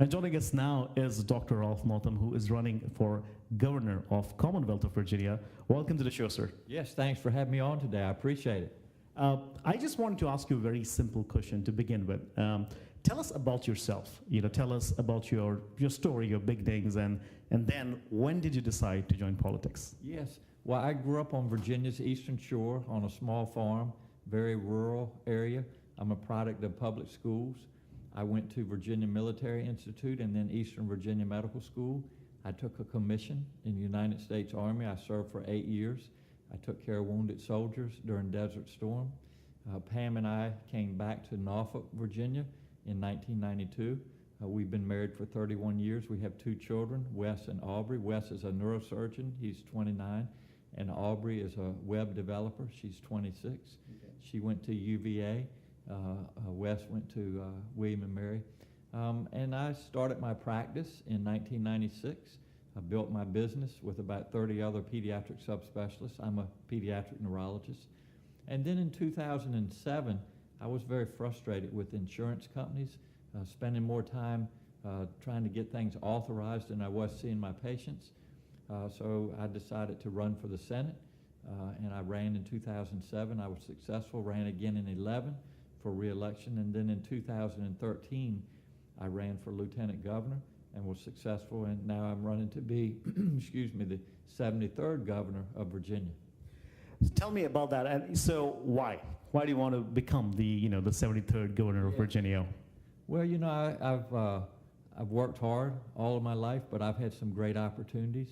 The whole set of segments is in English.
And joining us now is Dr. Ralph Northam, who is running for Governor of Commonwealth of Virginia. Welcome to the show, sir. Yes, thanks for having me on today. I appreciate it. I just wanted to ask you a very simple question to begin with. Tell us about yourself. Tell us about your story, your beginnings, and then when did you decide to join politics? Yes. Well, I grew up on Virginia's Eastern Shore on a small farm, very rural area. I'm a product of public schools. I went to Virginia Military Institute and then Eastern Virginia Medical School. I took a commission in the United States Army. I served for 8 years. I took care of wounded soldiers during Desert Storm. Pam and I came back to Norfolk, Virginia in 1992. We've been married for 31 years. We have 2 children, Wes and Aubrey. Wes is a neurosurgeon. He's 29. And Aubrey is a web developer. She's 26. Okay. She went to UVA. Wes went to William and Mary. And I started my practice in 1996. I built my business with about 30 other pediatric subspecialists. I'm a pediatric neurologist. And then in 2007, I was very frustrated with insurance companies, spending more time trying to get things authorized than I was seeing my patients. So I decided to run for the Senate, and I ran in 2007. I was successful, ran again in 11 for re-election, and then in 2013, I ran for lieutenant governor and was successful, and now I'm running to be, excuse me, the 73rd governor of Virginia. So tell me about that. And so why? Why do you want to become the 73rd governor of Virginia? Well, I've worked hard all of my life, but I've had some great opportunities,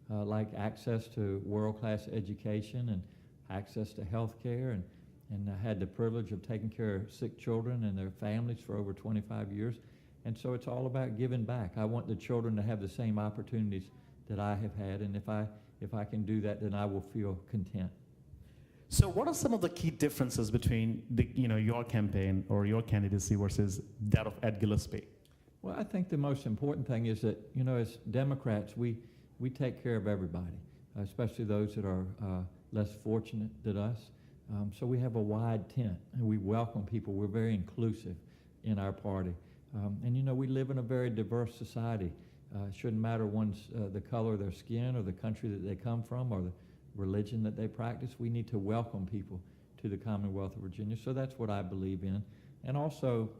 like access to world-class education and access to health care, and I had the privilege of taking care of sick children and their families for over 25 years. And so it's all about giving back. I want the children to have the same opportunities that I have had, and if I can do that, then I will feel content. So what are some of the key differences between your campaign or your candidacy versus that of Ed Gillespie? Well, I think the most important thing is that, as Democrats, we take care of everybody, especially those that are less fortunate than us. So we have a wide tent, and we welcome people. We're very inclusive in our party. And we live in a very diverse society. It shouldn't matter the color of their skin or the country that they come from or the religion that they practice. We need to welcome people to the Commonwealth of Virginia. So that's what I believe in. And also,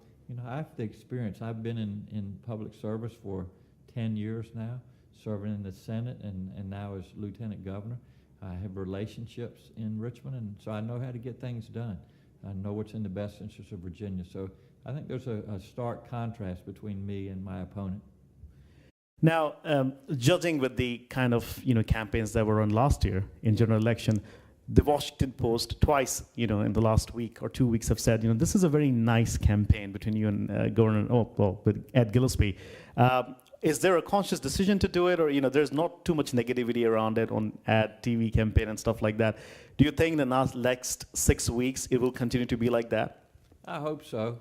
I have the experience. I've been in public service for 10 years now, serving in the Senate and now as lieutenant governor. I have relationships in Richmond, and so I know how to get things done. I know what's in the best interest of Virginia. So I think there's a stark contrast between me and my opponent. Now, judging with the kind of campaigns that were run last year in general election, the Washington Post twice, in the last week or 2 weeks have said, this is a very nice campaign between you and with Ed Gillespie. Is there a conscious decision to do it, or there's not too much negativity around it on ad TV campaign and stuff like that? Do you think the next 6 weeks it will continue to be like that? I hope so.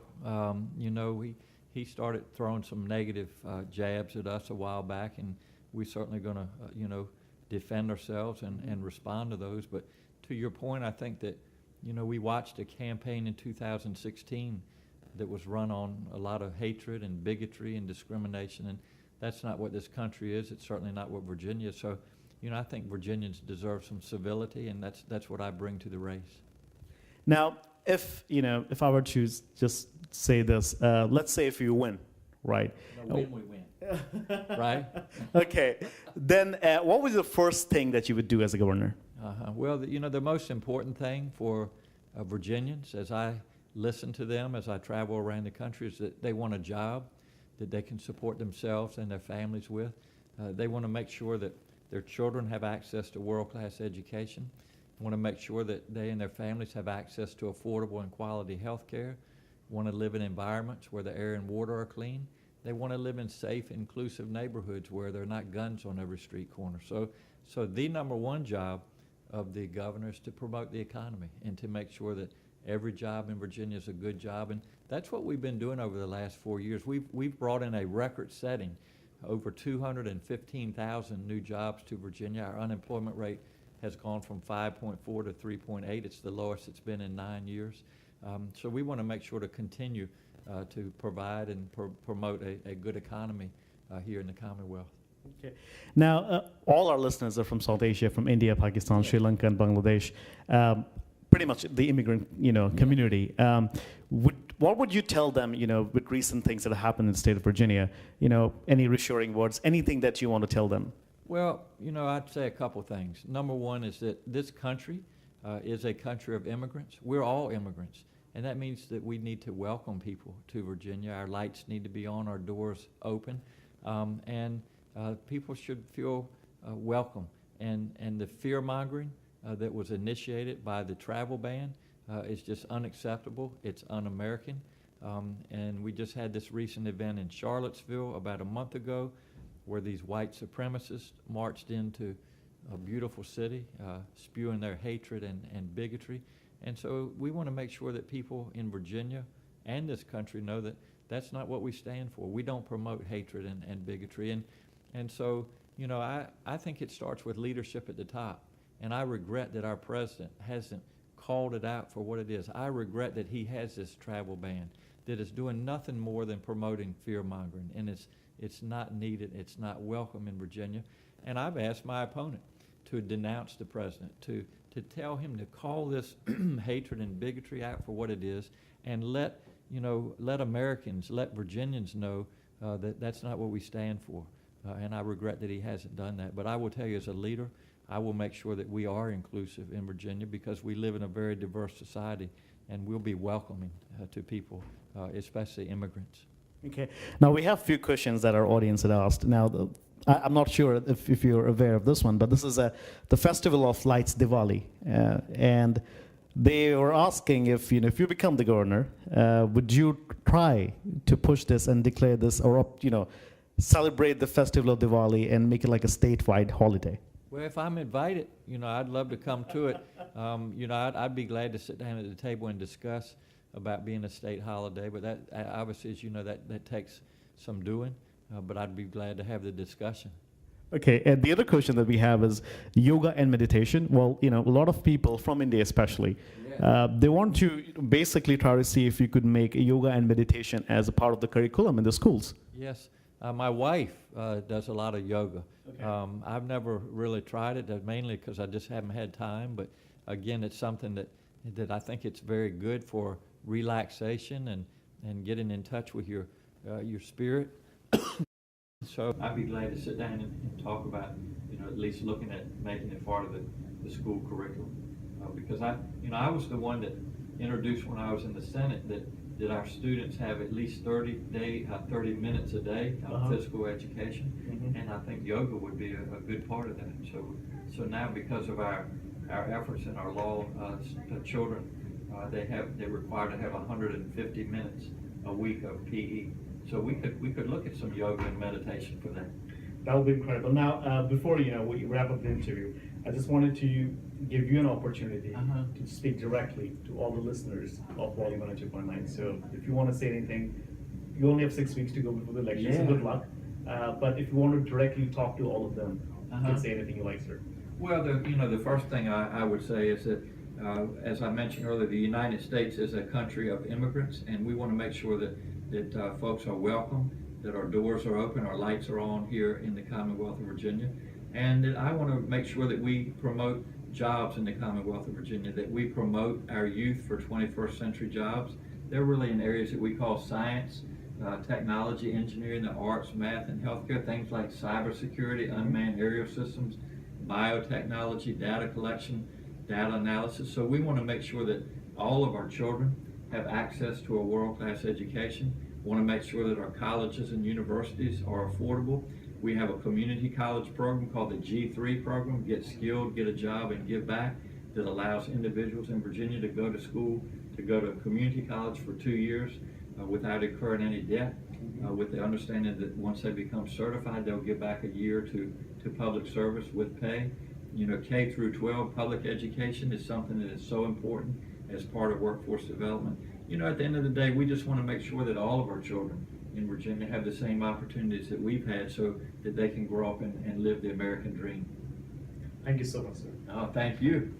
He started throwing some negative jabs at us a while back, and we're certainly going to, defend ourselves and respond to those. But to your point, I think that, we watched a campaign in 2016 that was run on a lot of hatred and bigotry and discrimination, and that's not what this country is. It's certainly not what Virginia is. So, I think Virginians deserve some civility, and that's what I bring to the race. Now, if I were to just say this, let's say if you win, right? No, when we win, right? Okay. Then what was the first thing that you would do as a governor? Well, the most important thing for Virginians, as I listen to them, as I travel around the country, is that they want a job that they can support themselves and their families with. They want to make sure that their children have access to world-class education. Want to make sure that they and their families have access to affordable and quality health care. Want to live in environments where the air and water are clean. They want to live in safe, inclusive neighborhoods where there are not guns on every street corner. So the number one job of the governor is to promote the economy and to make sure that every job in Virginia is a good job. And that's what we've been doing over the last 4 years. We've brought in a record-setting, over 215,000 new jobs to Virginia. Our unemployment rate has gone from 5.4 to 3.8. It's the lowest it's been in 9 years. So we want to make sure to continue to provide and promote a good economy here in the Commonwealth. Okay. Now, all our listeners are from South Asia, from India, Pakistan, Sri Lanka, and Bangladesh. Pretty much the immigrant, community. What would you tell them, with recent things that have happened in the state of Virginia? Any reassuring words, anything that you want to tell them? Well, I'd say a couple things. Number one is that this country is a country of immigrants. We're all immigrants, and that means that we need to welcome people to Virginia. Our lights need to be on, our doors open, and people should feel welcome. And the fear-mongering that was initiated by the travel ban is just unacceptable. It's un-American. And we just had this recent event in Charlottesville about a month ago where these white supremacists marched into a beautiful city, spewing their hatred and bigotry. And so we want to make sure that people in Virginia and this country know that that's not what we stand for. We don't promote hatred and bigotry. And so, I think it starts with leadership at the top. And I regret that our president hasn't called it out for what it is. I regret that he has this travel ban that is doing nothing more than promoting fear-mongering. And it's not needed. It's not welcome in Virginia. And I've asked my opponent to denounce the president, to tell him to call this hatred and bigotry out for what it is, and let Americans, let Virginians know that that's not what we stand for. And I regret that he hasn't done that. But I will tell you, as a leader, I will make sure that we are inclusive in Virginia because we live in a very diverse society, and we'll be welcoming to people, especially immigrants. Okay. Now, we have a few questions that our audience had asked. Now, I'm not sure if you're aware of this one, but this is the Festival of Lights, Diwali. And they were asking if you become the governor, would you try to push this and declare this or, celebrate the Festival of Diwali and make it like a statewide holiday? Well, if I'm invited, I'd love to come to it. I'd be glad to sit down at the table and discuss about being a state holiday, but that obviously, as you know, that takes some doing, but I'd be glad to have the discussion. Okay, and the other question that we have is yoga and meditation. Well, a lot of people from India especially, they want to basically try to see if you could make yoga and meditation as a part of the curriculum in the schools. Yes, my wife does a lot of yoga. Okay. I've never really tried it, mainly because I just haven't had time, but again, it's something that I think it's very good for relaxation and getting in touch with your spirit. So I'd be glad to sit down and talk about, at least looking at making it part of the school curriculum. Because I was the one that introduced when I was in the Senate that our students have at least 30 minutes a day of physical education. Mm-hmm. And I think yoga would be a good part of that. So now because of our efforts in our law, children, they're required to have 150 minutes a week of PE. So we could look at some yoga and meditation for that. That would be incredible. Now, before we wrap up the interview, I just wanted to give you an opportunity to speak directly to all the listeners of Volume 102.9. So if you want to say anything, you only have 6 weeks to go before the election, so good luck. But if you want to directly talk to all of them, you can say anything you like, sir. Well, the first thing I would say is that, as I mentioned earlier, the United States is a country of immigrants, and we want to make sure that folks are welcome, that our doors are open, our lights are on here in the Commonwealth of Virginia, and that I want to make sure that we promote jobs in the Commonwealth of Virginia, that we promote our youth for 21st century jobs. They're really in areas that we call science, technology, engineering, the arts, math, and healthcare, things like cybersecurity, unmanned aerial systems, biotechnology, data collection, data analysis. So we want to make sure that all of our children have access to a world-class education. We want to make sure that our colleges and universities are affordable. We have a community college program called the G3 program, Get Skilled, Get a Job, and Give Back, that allows individuals in Virginia to go to school, to go to community college for 2 years without incurring any debt, with the understanding that once they become certified, they'll give back a year to public service with pay. K through 12 public education is something that is so important as part of workforce development. At the end of the day, we just want to make sure that all of our children in Virginia have the same opportunities that we've had so that they can grow up and live the American dream. Thank you so much, sir. Oh, thank you.